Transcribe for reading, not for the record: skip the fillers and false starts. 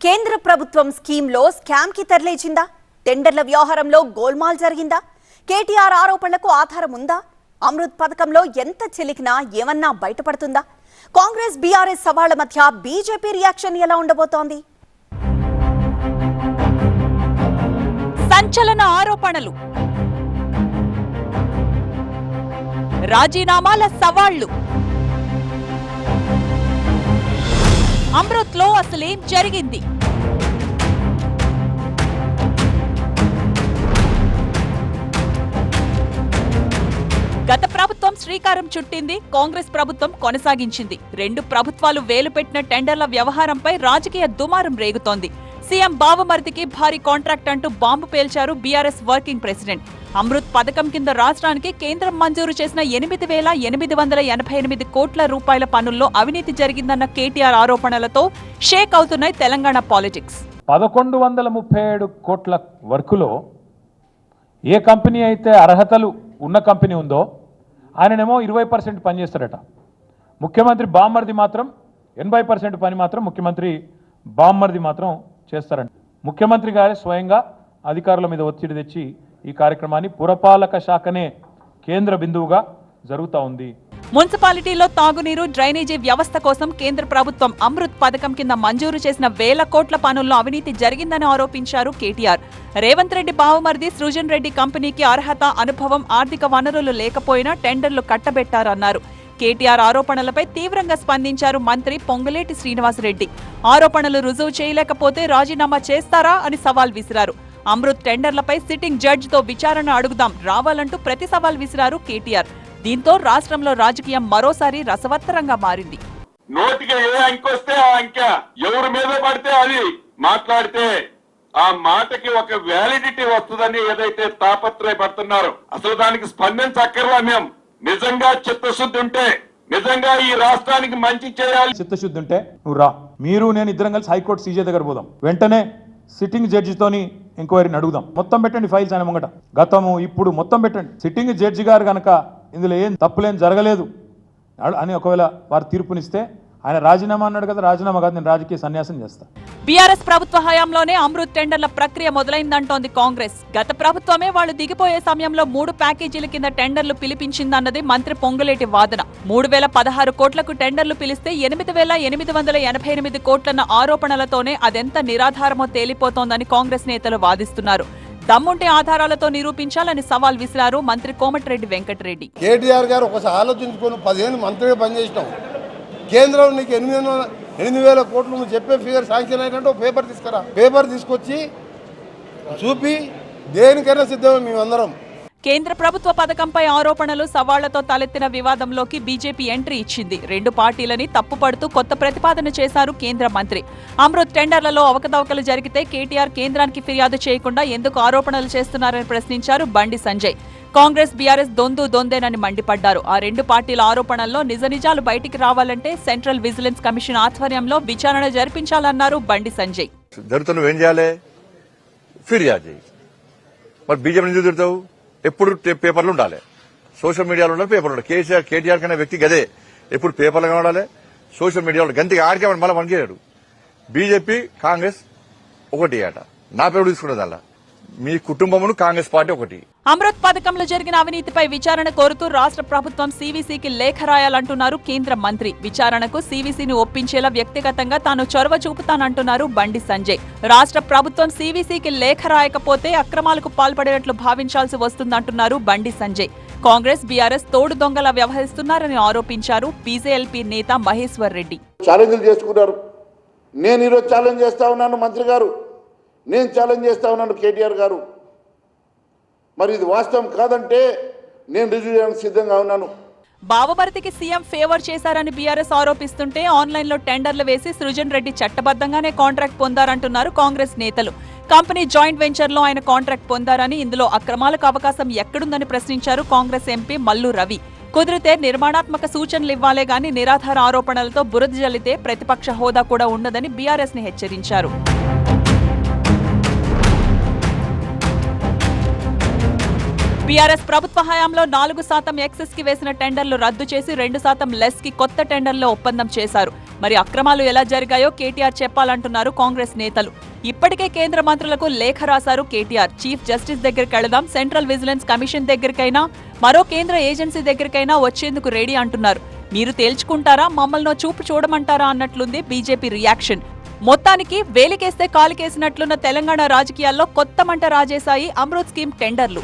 కేంద్ర ప్రభుత్వం స్కీమ్లో స్కామ్ కి తెరలేచిందా? టెండర్ల వ్యవహారంలో గోల్మాల్ జరిగిందా? కేటీఆర్ ఆరోపణలకు ఆధారం ఉందా? అమృత్ పథకంలో ఎంత చిలికినా ఏమన్నా బయటపడుతుందా? కాంగ్రెస్ బీఆర్ఎస్ సవాళ్ల మధ్య బీజేపీ రియాక్షన్ ఎలా ఉండబోతోంది? సంచలన ఆరోపణలు, రాజీనామాల సవాళ్లు, అమృత్ లో అసలేం జరిగింది? గత ప్రభుత్వం శ్రీకారం చుట్టింది, కాంగ్రెస్ ప్రభుత్వం కొనసాగించింది. రెండు ప్రభుత్వాలు వేలు పెట్టిన టెండర్ల వ్యవహారంపై రాజకీయ దుమారం రేగుతోంది. సీఎం బావమరిదికి భారీ కాంట్రాక్ట్ అంటూ బాంబు పేల్చారు బీఆర్ఎస్ వర్కింగ్ ప్రెసిడెంట్. అమృత్ పథకం కింద రాష్ట్రానికి కేంద్రం మంజూరు చేసిన 8,888 కోట్ల రూపాయల పనుల్లో అవినీతి జరిగిందన్న కేటీఆర్ ఆరోపణలతో షేక్ అవుతున్నాయి తెలంగాణ పాలిటిక్స్. 1137 కోట్ల వర్కులో ఏ కంపెనీ అయితే అర్హతలు ఉన్న కంపెనీ ఉందో ఆయననేమో 20% పనిచేస్తారట. ముఖ్యమంత్రి బామ్మర్ది మాత్రం 80% పని మాత్రం ముఖ్యమంత్రి బామ్మర్ది మాత్రం చేస్తారంట. ముఖ్యమంత్రి గారే స్వయంగా అధికారుల మీద ఒత్తిడి తెచ్చి ఈ కార్యక్రమాన్ని పురపాలక శాఖనే కేంద్ర బిందువుగా జరుగుతూ ఉంది. మున్సిపాలిటీలో తాగునీరు, డ్రైనేజీ వ్యవస్థ కోసం కేంద్ర ప్రభుత్వం అమృత్ పథకం కింద మంజూరు చేసిన 1000 కోట్ల పనుల్లో అవినీతి జరిగిందని ఆరోపించారు కేటీఆర్. రేవంత్ రెడ్డి బావమరిది సృజన్ రెడ్డి కంపెనీకి అర్హత, అనుభవం, ఆర్థిక వనరులు లేకపోయినా టెండర్లు కట్టబెట్టారన్నారు. కేటీఆర్ ఆరోపణలపై తీవ్రంగా స్పందించారు మంత్రి పొంగులేటి శ్రీనివాసరెడ్డి. ఆరోపణలు రుజువు చేయలేకపోతే రాజీనామా చేస్తారా అని సవాల్ విసిరారు. అమృత్ టెండర్లపై సిట్టింగ్ జడ్జితో విచారణ అడుగుదాం రావాలంటూ ప్రతి సవాల్ విసిరారు కేటీఆర్. దీంతో రాష్ట్రంలో రాజకీయం మరోసారి రసవత్తరంగా మారింది. నోటికి ఏ అంకొస్తే ఆ అంక, ఎవరి మీద పడితే అది మాట్లాడితే ఆ మాటకి ఒక వ్యాలిడిటీ వస్తుందని ఏదైతే తాపత్రయపడుతున్నారో అసలు దానికి స్పందించక్కర్లా. మేము నిజంగా చిత్తశుద్ధి ఉంటే, నిజంగా ఈ రాష్ట్రానికి మంచి చేయాలి, చిత్తశుద్ధి ఉంటే నువ్వు రా, మీరు నేను ఇద్దరం కలిసి హైకోర్టు సీజే దగ్గర పోదాం, వెంటనే సిట్టింగ్ జడ్జితోని ఎంక్వైరీని అడుగుదాం, మొత్తం పెట్టండి ఫైల్స్ ఆయన ముంగట, గతము ఇప్పుడు మొత్తం పెట్టండి. సిట్టింగ్ జడ్జి గారు కనుక ఇందులో ఏం తప్పులేం జరగలేదు అని ఒకవేళ వారు తీర్పునిస్తే ఆయన రాజీనామా అన్నాడు కదా, రాజీనామా కాదు, నేను రాజకీయ సన్యాసం చేస్తా. బీఆర్ఎస్ ప్రభుత్వ హయాంలోనే అమృత్ టెండర్ల ప్రక్రియ మొదలైందంటోంది కాంగ్రెస్. గత ప్రభుత్వమే వాళ్లు దిగిపోయే సమయంలో 3 ప్యాకేజీల కింద టెండర్లు పిలిపించిందన్నది మంత్రి పొంగులేటి వాదన. 3016 కోట్లకు టెండర్లు పిలిస్తే 8,888 కోట్లన్న ఆరోపణలతోనే అదెంత నిరాధారమో తేలిపోతోందని కాంగ్రెస్ నేతలు వాదిస్తున్నారు. దమ్ముంటే ఆధారాలతో నిరూపించాలని సవాల్ విసిరారు మంత్రి కోమటిరెడ్డి వెంకటరెడ్డి. కేటీఆర్ గారు ఒకసారి ఆలోచించుకొని 10 ఏళ్ళు మంత్రిగా పనిచేసినాం. కేంద్రం నీకు 8,000 కోట్లు నువ్వు చెప్పే ఫిగర్ శాంక్షన్ అయినట్టు పేపర్ తీసుకురా, పేపర్ తీసుకొచ్చి చూపి దేనికైనా సిద్ధమే మేమందరం. కేంద్ర ప్రభుత్వ పథకంపై ఆరోపణలు, సవాళ్లతో తలెత్తిన వివాదంలోకి బీజేపీ ఎంట్రీ ఇచ్చింది. రెండు పార్టీలని తప్పుపడుతూ కొత్త ప్రతిపాదన చేశారు కేంద్ర మంత్రి. అమృత్ టెండర్లలో అవకతవకలు జరిగితే కేటీఆర్ కేంద్రానికి ఫిర్యాదు చేయకుండా ఎందుకు ఆరోపణలు చేస్తున్నారని ప్రశ్నించారు బండి సంజయ్. కాంగ్రెస్ బీఆర్ఎస్ దొందేనని మండిపడ్డారు. ఆ రెండు పార్టీల ఆరోపణల్లో నిజాలు బయటికి రావాలంటే సెంట్రల్ విజిలెన్స్ కమిషన్ ఆధ్వర్యంలో విచారణ జరిపించాలన్నారు బండి సంజయ్. ఎప్పుడు పేపర్లు ఉండాలి, సోషల్ మీడియాలో ఉండాలి, పేపర్లు ఉండాలి. కేటీఆర్ కన్నా వ్యక్తి గదే ఎప్పుడు పేపర్లు కనబడాలి, సోషల్ మీడియాలో గంతికి ఆడికే మళ్ళీ పనిచేయడు. బీజేపీ కాంగ్రెస్ ఒకటి అట, నా పేరు తీసుకున్నది అలా మీ కుటుంబమును కాంగ్రెస్ పార్టీ ఒకటి. అమృత్ పథకంలో జరిగిన అవినీతిపై విచారణ కోరుతూ రాష్ట్ర ప్రభుత్వం సీవీసీకి లేఖ రాయాలంటున్నారు కేంద్ర మంత్రి. విచారణకు సీవీసీని ఒప్పించేలా వ్యక్తిగతంగా తాను చొరవ చూపుతానంటున్నారు బండి సంజయ్. రాష్ట్ర ప్రభుత్వం సీవీసీకి లేఖ రాయకపోతే అక్రమాలకు పాల్పడినట్లు భావించాల్సి వస్తుందంటున్నారు బండి సంజయ్. కాంగ్రెస్ బీఆర్ఎస్ తోడు దొంగలా వ్యవహరిస్తున్నారని ఆరోపించారు బీజేఎల్పీ నేత మహేశ్వర్ రెడ్డి. ఛాలెంజ్లు చేసుకున్నారు. నేను ఈరోజు ఛాలెంజ్ చేస్తా ఉన్నాను మంత్రి గారు, నేను ఛాలెంజ్ చేస్తా ఉన్నాను కేటీఆర్ గారు. మరి ఇది వాస్తవం కాదంటే నేను రిజీవ్ చేయడానికి సిద్ధంగా ఉన్నాను. బావమరిదికి సీఎం ఫేవర్ చేశారని బీఆర్ఎస్ ఆరోపిస్తుంటే ఆన్లైన్లో టెండర్లు వేసి సృజన్ రెడ్డి చట్టబద్ధంగానే కాంట్రాక్ట్ పొందారంటున్నారు కాంగ్రెస్ నేతలు. కంపెనీ జాయింట్ వెంచర్లో ఆయన కాంట్రాక్ట్ పొందారని, ఇందులో అక్రమాలకు అవకాశం ఎక్కడుందని ప్రశ్నించారు కాంగ్రెస్ ఎంపీ మల్లు రవి. కుదిరితే నిర్మాణాత్మక సూచనలు ఇవ్వాలే గాని నిరాధార ఆరోపణలతో బురద జల్లితే ప్రతిపక్ష హోదా కూడా ఉండదని బీఆర్ఎస్ ని హెచ్చరించారు. బీఆర్ఎస్ ప్రభుత్వ హయాంలో 4% ఎక్సెస్ కి వేసిన టెండర్లు రద్దు చేసి 2% లెస్ కి కొత్త టెండర్లో ఒప్పందం చేశారు. మరి అక్రమాలు ఎలా జరిగాయో కేటీఆర్ చెప్పాలంటున్నారు కాంగ్రెస్ నేతలు. ఇప్పటికే కేంద్ర మంత్రులకు లేఖ రాశారు కేటీఆర్. చీఫ్ జస్టిస్ దగ్గరికి వెళదాం, సెంట్రల్ విజిలెన్స్ కమిషన్ దగ్గరికైనా మరో కేంద్ర ఏజెన్సీ దగ్గరికైనా వచ్చేందుకు రెడీ అంటున్నారు. మీరు తేల్చుకుంటారా, మమ్మల్ని చూపు చూడమంటారా అన్నట్లుంది బీజేపీ రియాక్షన్. మొత్తానికి వేలికేస్తే కాలికేసినట్లున్న తెలంగాణ రాజకీయాల్లో కొత్త మంట రాజేశాయి అమృత్ స్కీమ్ టెండర్లు.